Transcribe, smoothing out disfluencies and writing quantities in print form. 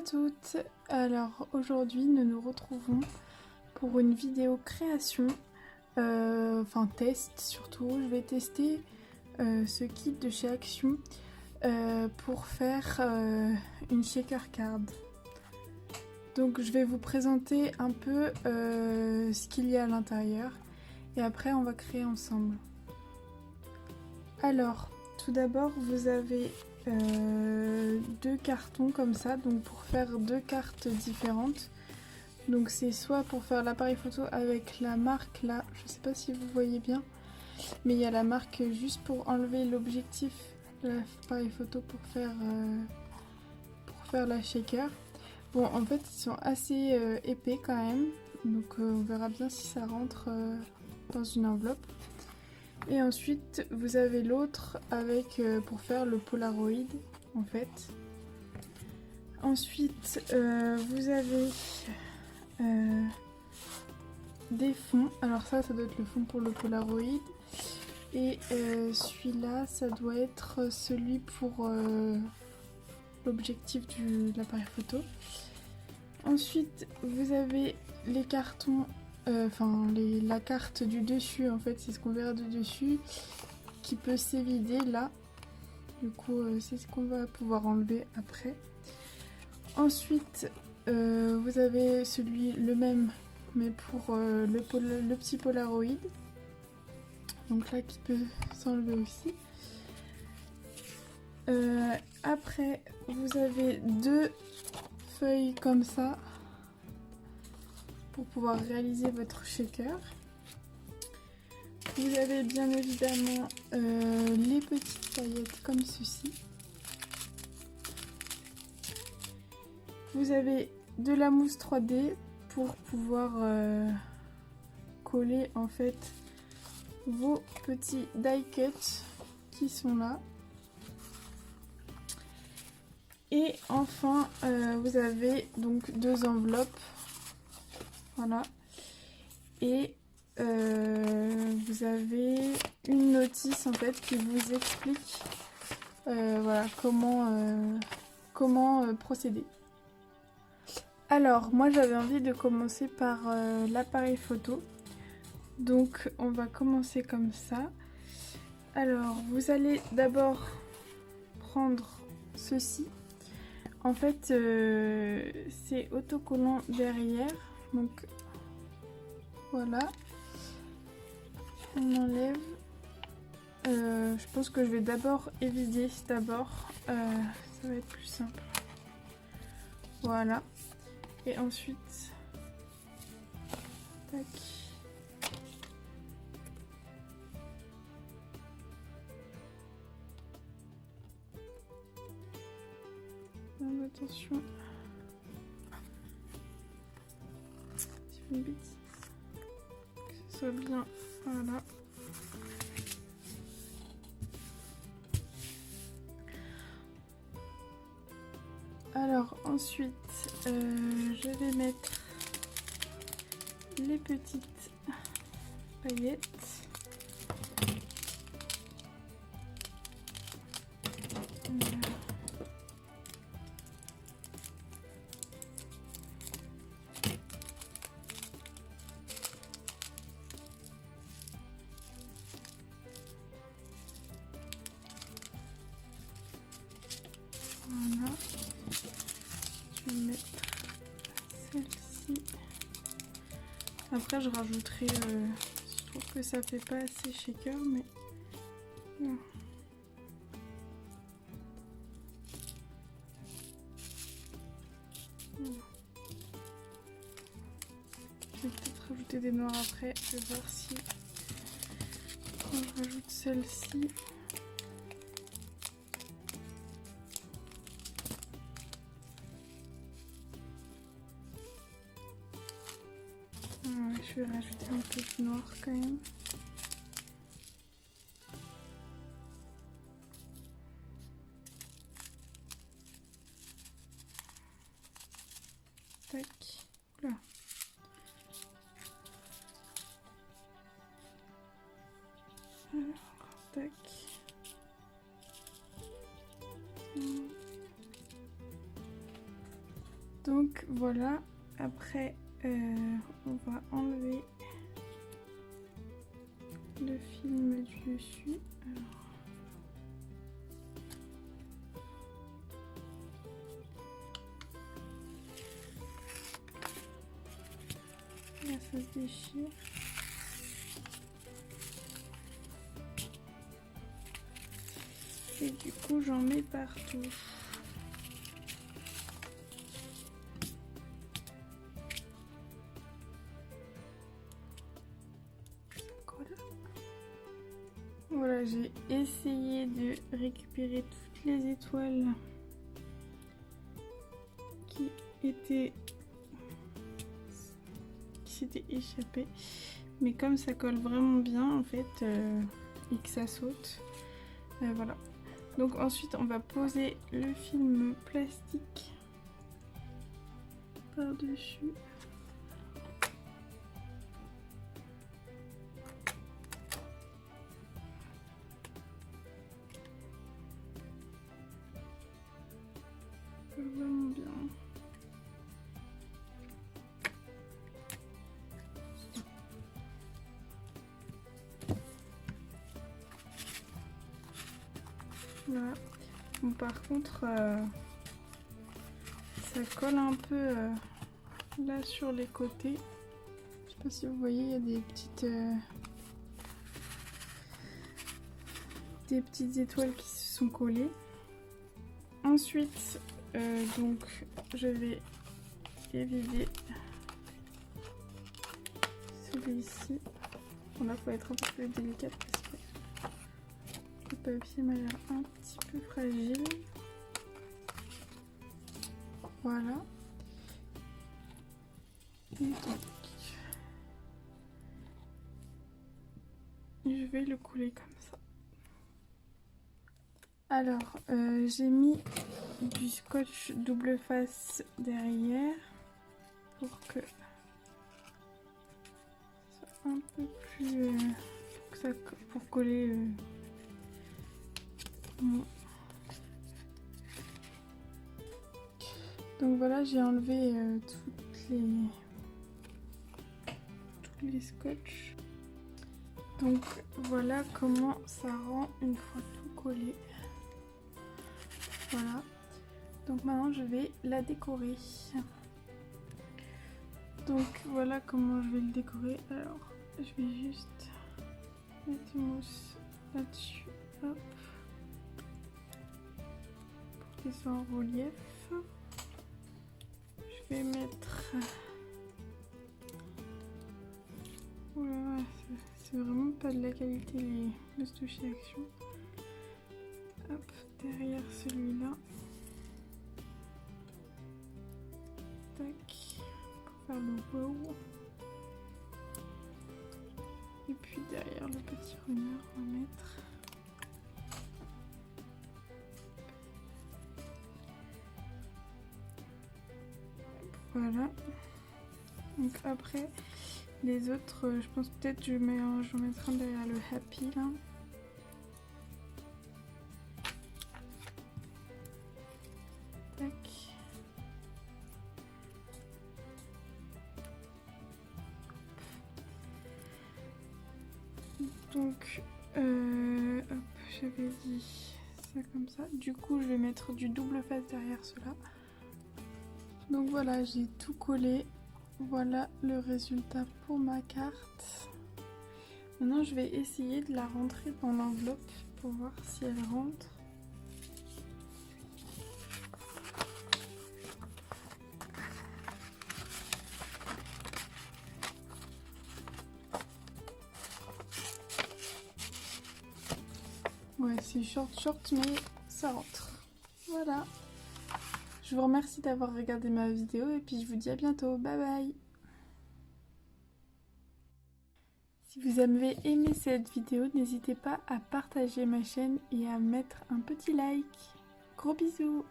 toutes, alors aujourd'hui nous nous retrouvons pour une vidéo création, enfin test surtout. Je vais tester ce kit de chez Action pour faire une shaker card. Donc je vais vous présenter un peu ce qu'il y a à l'intérieur et après on va créer ensemble. Alors tout d'abord vous avez deux cartons comme ça, donc pour faire deux cartes différentes. Donc c'est soit pour faire l'appareil photo avec la marque là, je sais pas si vous voyez bien, mais il y a la marque juste pour enlever l'objectif de l'appareil photo pour faire la shaker. Bon, en fait ils sont assez épais quand même, donc on verra bien si ça rentre dans une enveloppe. Et ensuite vous avez l'autre avec pour faire le Polaroid en fait. Ensuite vous avez des fonds. Alors ça doit être le fond pour le Polaroid. Et celui-là ça doit être celui pour l'objectif de l'appareil photo. Ensuite vous avez les cartons, la carte du dessus en fait, c'est ce qu'on verra du dessus qui peut s'évider là. Du coup c'est ce qu'on va pouvoir enlever après. Ensuite vous avez le même mais pour le petit Polaroid. Donc là qui peut s'enlever aussi. Après vous avez deux feuilles comme ça pour pouvoir réaliser votre shaker. Vous avez bien évidemment les petites paillettes comme ceci. Vous avez de la mousse 3D pour pouvoir coller en fait vos petits die cuts qui sont là. Et enfin vous avez donc deux enveloppes, voilà, et vous avez une notice en fait qui vous explique voilà comment procéder. Alors moi j'avais envie de commencer par l'appareil photo, donc on va commencer comme ça. Alors vous allez d'abord prendre ceci. En fait c'est autocollant derrière, donc voilà, on enlève. Je pense que je vais d'abord évider d'abord, ça va être plus simple. Voilà, et ensuite tac. Attention, je fais une bêtise, que ce soit bien, voilà. Alors ensuite je vais mettre les petites paillettes. Voilà, je vais mettre celle-ci. Après je rajouterai, je trouve que ça fait pas assez shaker, mais non. Voilà. Je vais peut-être rajouter des noirs après, je vais voir si quand je rajoute celle-ci. Je vais rajouter un peu de noir quand même. Tac. Là. Alors, tac. Donc voilà, après on va enlever le film du dessus. Alors, là ça se déchire. Et du coup j'en mets partout. Voilà, j'ai essayé de récupérer toutes les étoiles qui s'étaient échappées. Mais comme ça colle vraiment bien en fait et que ça saute, voilà. Donc ensuite on va poser le film plastique par-dessus. Vraiment bien. Voilà. Bon, par contre, ça colle un peu là sur les côtés. Je sais pas si vous voyez, il y a des petites étoiles qui se sont collées. Ensuite, donc je vais évider celui-ci. Bon, là, faut être un peu plus délicat parce que le papier m'a l'air un petit peu fragile. Voilà. Et donc, je vais le couler comme ça. Alors, j'ai mis du scotch double face derrière pour que ça soit un peu plus pour coller Donc voilà, j'ai enlevé tous les scotch. Donc voilà comment ça rend une fois tout collé. Voilà. Donc maintenant je vais la décorer. Donc voilà comment je vais le décorer. Alors je vais juste mettre une mousse là-dessus. Hop. Pour qu'il soit en relief. Je vais mettre... Oula, c'est vraiment pas de la qualité les Stussy Action. Hop, derrière celui-là. Tac, pour faire le wow. Et puis derrière le petit renard, on va mettre... Voilà. Donc après, les autres, je pense peut-être je mettrai un derrière le happy là. Tac. Donc, hop, j'avais dit ça comme ça. Du coup, je vais mettre du double face derrière cela. Donc voilà, j'ai tout collé. Voilà le résultat pour ma carte. Maintenant, je vais essayer de la rentrer dans l'enveloppe pour voir si elle rentre. Ouais, c'est short, mais ça rentre. Voilà. Je vous remercie d'avoir regardé ma vidéo et puis je vous dis à bientôt. Bye bye. Si vous avez aimé cette vidéo, n'hésitez pas à partager ma chaîne et à mettre un petit like. Gros bisous.